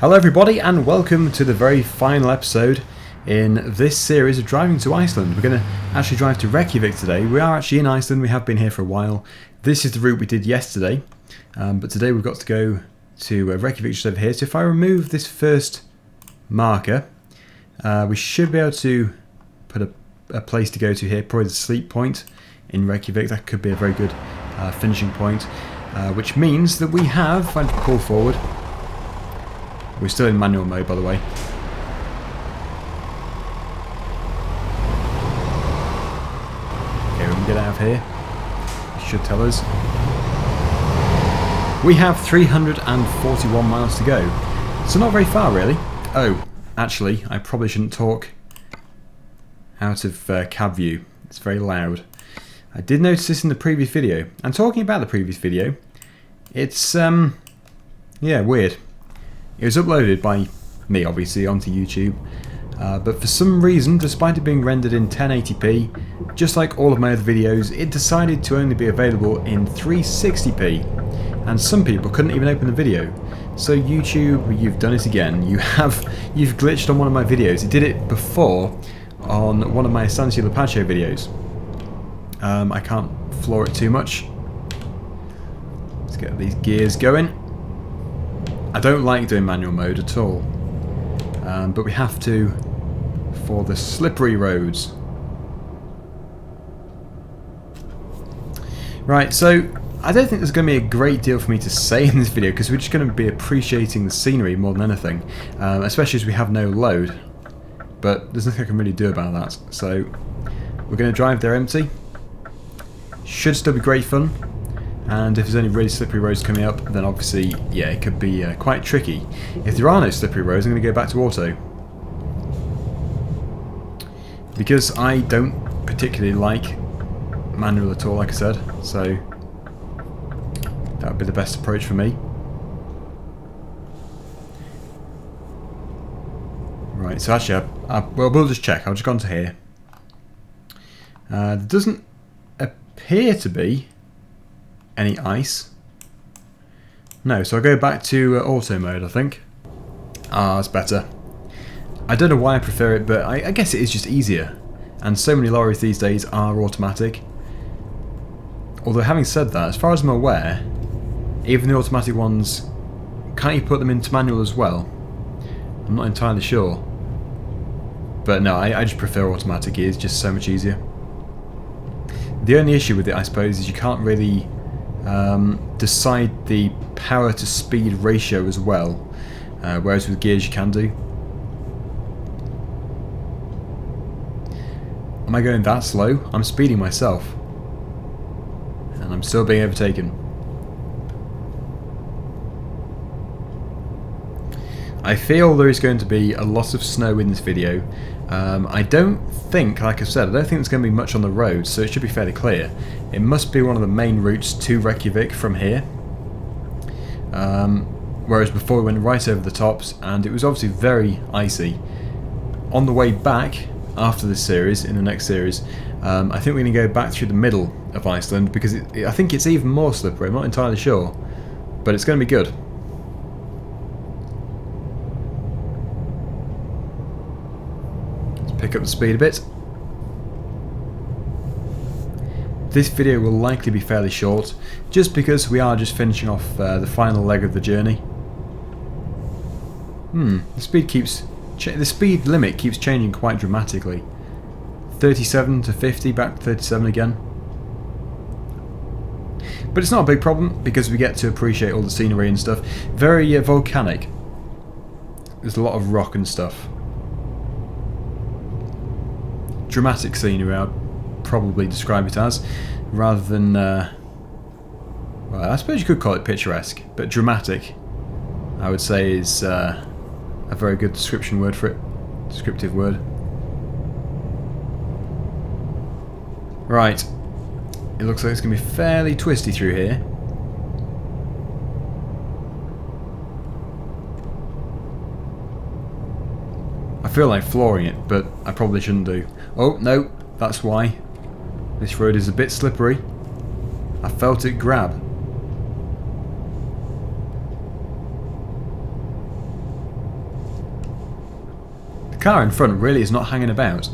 Hello everybody and welcome to the very final episode in this series of driving to Iceland. We're going to actually drive to Reykjavik today. We are actually in Iceland, we have been here for a while. This is the route we did yesterday, but today we've got to go to Reykjavik just over here. So if I remove this first marker, we should be able to put a place to go to here, probably the sleep point in Reykjavik. That could be a very good finishing point, which means that we have, if I pull forward, we're still in manual mode, by the way. Okay, when we get out of here, it should tell us. We have 341 miles to go. So not very far, really. Oh, actually, I probably shouldn't talk out of cab view. It's very loud. I did notice this in the previous video. And talking about the previous video, it's, yeah, weird. It was uploaded by me, obviously, onto YouTube, but for some reason, despite it being rendered in 1080p, just like all of my other videos, it decided to only be available in 360p, and some people couldn't even open the video. So YouTube, you've done it again. You've glitched on one of my videos. It did it before on one of my San Pacho videos. I can't floor it too much. Let's get these gears going. I don't like doing manual mode at all, but we have to for the slippery roads. Right, so I don't think there's going to be a great deal for me to say in this video because we're just going to be appreciating the scenery more than anything, especially as we have no load, but there's nothing I can really do about that. So we're going to drive there empty. Should still be great fun. And if there's any really slippery roads coming up, then obviously, yeah, it could be quite tricky. If there are no slippery roads, I'm going to go back to auto. Because I don't particularly like manual at all, like I said, so that would be the best approach for me. Right, so actually, well, we'll just check. I'll just go on to here. There doesn't appear to be any ice. No, so I'll go back to auto mode, I think. Ah, that's better. I don't know why I prefer it, but I guess it is just easier. And so many lorries these days are automatic. Although having said that, as far as I'm aware, even the automatic ones, can't you put them into manual as well? I'm not entirely sure. But no, I just prefer automatic. It is just so much easier. The only issue with it, I suppose, is you can't really decide the power to speed ratio as well, whereas with gears you can do. Am I going that slow? I'm speeding myself and I'm still being overtaken. I feel there is going to be a lot of snow in this video. I don't think, like I said, I don't think there's going to be much on the road, so it should be fairly clear. It must be one of the main routes to Reykjavik from here. Whereas before we went right over the tops, and it was obviously very icy. On the way back, after this series, in the next series, I think we're going to go back through the middle of Iceland, because I think it's even more slippery, I'm not entirely sure. But it's going to be good. Pick up the speed a bit. This video will likely be fairly short, just because we are just finishing off the final leg of the journey. The speed limit keeps changing quite dramatically. 37 to 50, back to 37 again. But it's not a big problem because we get to appreciate all the scenery and stuff. Very volcanic. There's a lot of rock and stuff. Dramatic scenery, I'd probably describe it as, rather than, well, I suppose you could call it picturesque, but dramatic, I would say, is a very good descriptive word for it. Right, it looks like it's going to be fairly twisty through here. I feel like flooring it, but I probably shouldn't do. Oh, no, that's why. This road is a bit slippery. I felt it grab. car in front really is not hanging about.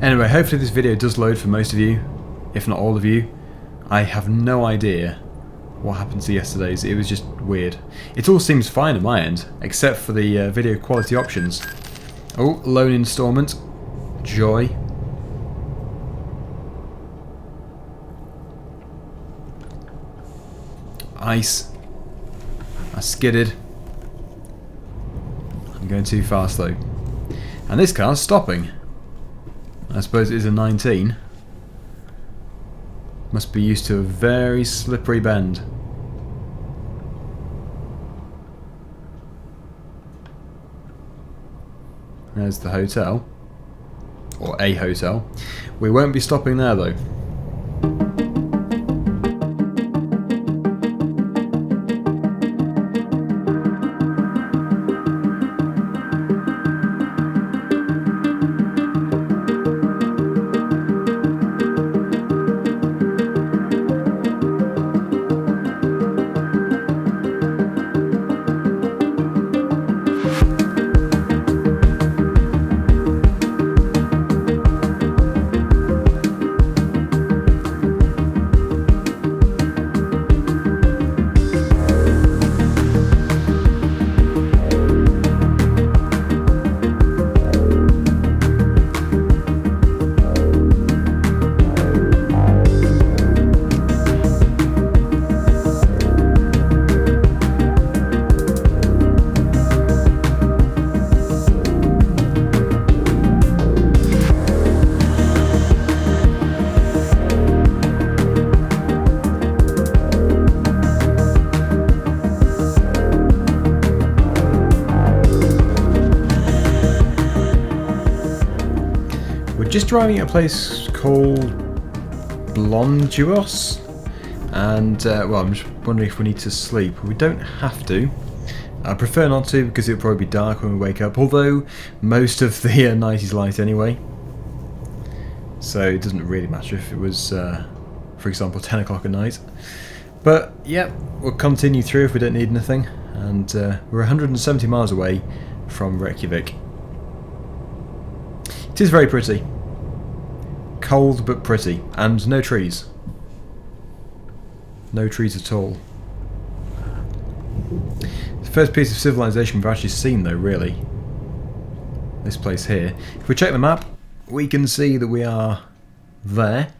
Anyway, hopefully this video does load for most of you, if not all of you. I have no idea what happened to yesterday's. It was just weird. It all seems fine on my end, except for the video quality options. Oh, loan installment. Joy. Ice. I skidded. I'm going too fast though. And this car's stopping. I suppose it is a 19. Must be used to a very slippery bend. There's the hotel. Or a hotel. We won't be stopping there though. Just driving at a place called Blonduos, and well, I'm just wondering if we need to sleep. We don't have to. I prefer not to because it'll probably be dark when we wake up, although most of the night is light anyway, so it doesn't really matter if it was, for example, 10 o'clock at night. But yeah, we'll continue through if we don't need anything, and we're 170 miles away from Reykjavik. It is very pretty. Cold but pretty, and no trees. No trees at all. The first piece of civilization we've actually seen though, really. This place here. If we check the map, we can see that we are there.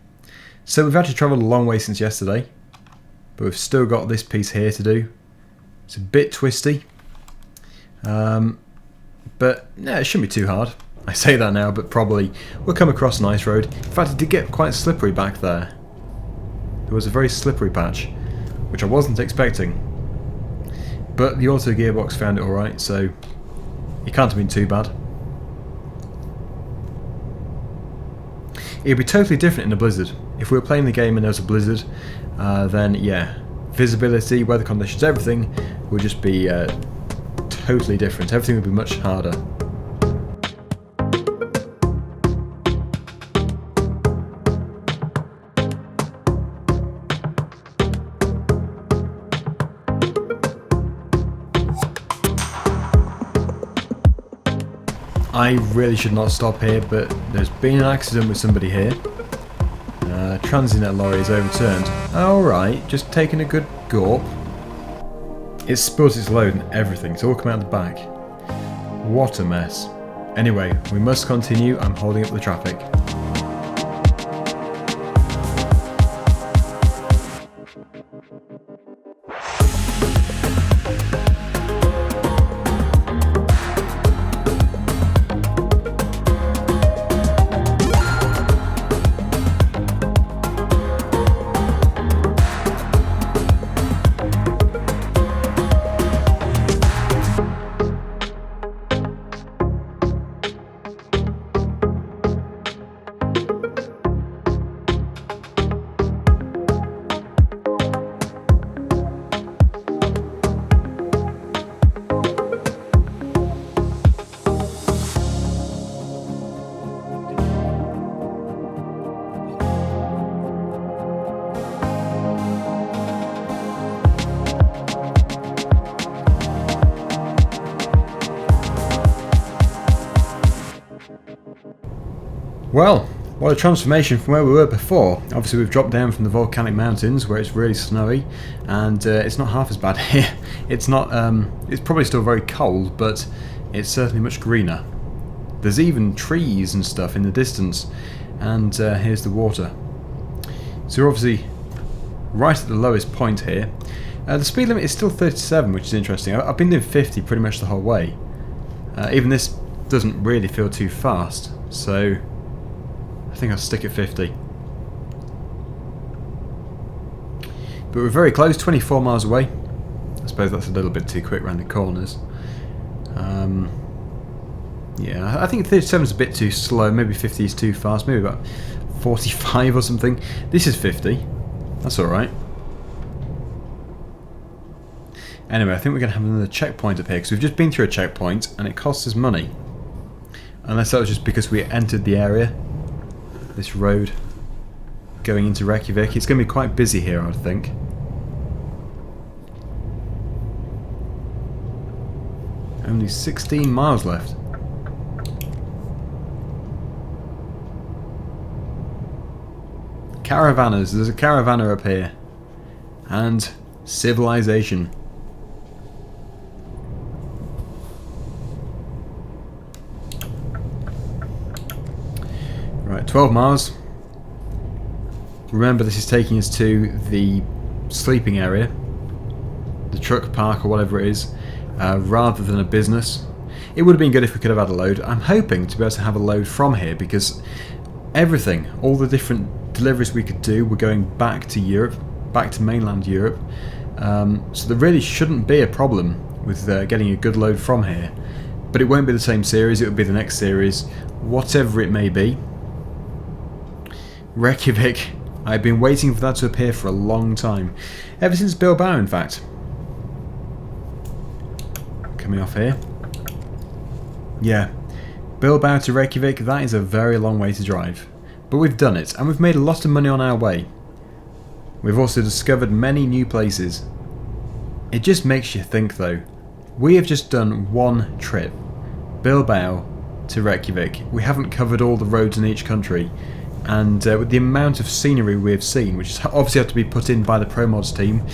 So we've actually travelled a long way since yesterday, but we've still got this piece here to do. It's a bit twisty. But yeah, it shouldn't be too hard. I say that now, but probably we'll come across an ice road. In fact, it did get quite slippery back there. There was a very slippery patch, which I wasn't expecting. But the auto gearbox found it alright, so it can't have been too bad. It'd be totally different in a blizzard. If we were playing the game and there was a blizzard, then yeah, visibility, weather conditions, everything would just be totally different. Everything would be much harder. I really should not stop here, but there's been an accident with somebody here. Transient lorry is overturned. Alright, just taking a good gulp. It spilled its load and everything, it's all come out the back. What a mess. Anyway, we must continue, I'm holding up the traffic. Well, what a transformation from where we were before. Obviously we've dropped down from the volcanic mountains where it's really snowy, and it's not half as bad here. It's not. It's probably still very cold, but it's certainly much greener. There's even trees and stuff in the distance, and here's the water. So we're obviously right at the lowest point here. The speed limit is still 37, which is interesting. I've been doing 50 pretty much the whole way. Even this doesn't really feel too fast, so I think I'll stick at 50. But we're very close, 24 miles away. I suppose that's a little bit too quick around the corners. Yeah, I think 37 is a bit too slow. Maybe 50 is too fast. Maybe about 45 or something. This is 50. That's alright. Anyway, I think we're going to have another checkpoint up here, because we've just been through a checkpoint and it costs us money. Unless that was just because we entered the area. This road going into Reykjavik. It's going to be quite busy here, I would think. Only 16 miles left. Caravanners. There's a caravanner up here. And civilization. Right, 12 miles. Remember, this is taking us to the sleeping area, the truck park or whatever it is, rather than a business. It would have been good if we could have had a load. I'm hoping to be able to have a load from here, because everything, all the different deliveries we could do were going back to Europe, back to mainland Europe. So there really shouldn't be a problem with getting a good load from here. But it won't be the same series, it will be the next series, whatever it may be. Reykjavik. I've been waiting for that to appear for a long time. Ever since Bilbao, in fact. Coming off here. Yeah. Bilbao to Reykjavik, that is a very long way to drive. But we've done it, and we've made a lot of money on our way. We've also discovered many new places. It just makes you think, though. We have just done one trip. Bilbao to Reykjavik. We haven't covered all the roads in each country. And with the amount of scenery we have seen, which obviously had to be put in by the ProMods team,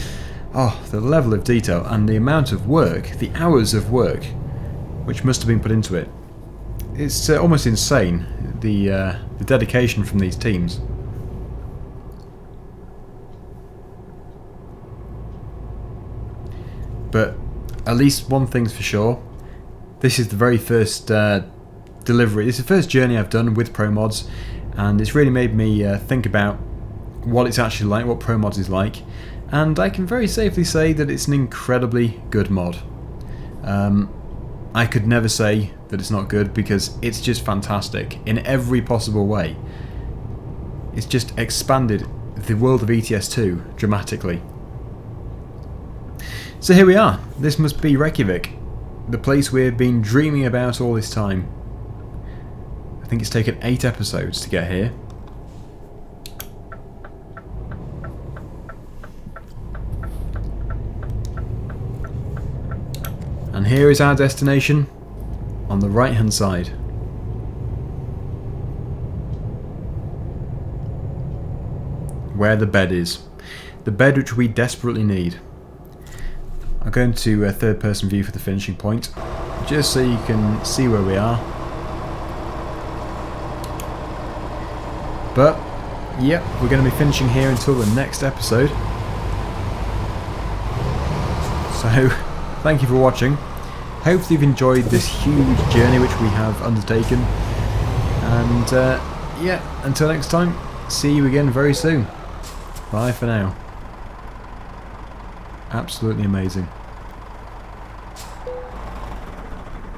oh, the level of detail and the amount of work, the hours of work, which must have been put into it. It's almost insane, the dedication from these teams. But at least one thing's for sure, this is the very first delivery, this is the first journey I've done with ProMods. And it's really made me think about what it's actually like, what ProMods is like. And I can very safely say that it's an incredibly good mod. I could never say that it's not good, because it's just fantastic in every possible way. It's just expanded the world of ETS2 dramatically. So here we are. This must be Reykjavik, the place we've been dreaming about all this time. I think it's taken 8 episodes to get here. And here is our destination on the right hand side. Where the bed is. The bed which we desperately need. I'll go into a third person view for the finishing point, just so you can see where we are. But, yep, we're going to be finishing here until the next episode. So, thank you for watching. Hopefully you've enjoyed this huge journey which we have undertaken. And, yeah, until next time, see you again very soon. Bye for now. Absolutely amazing.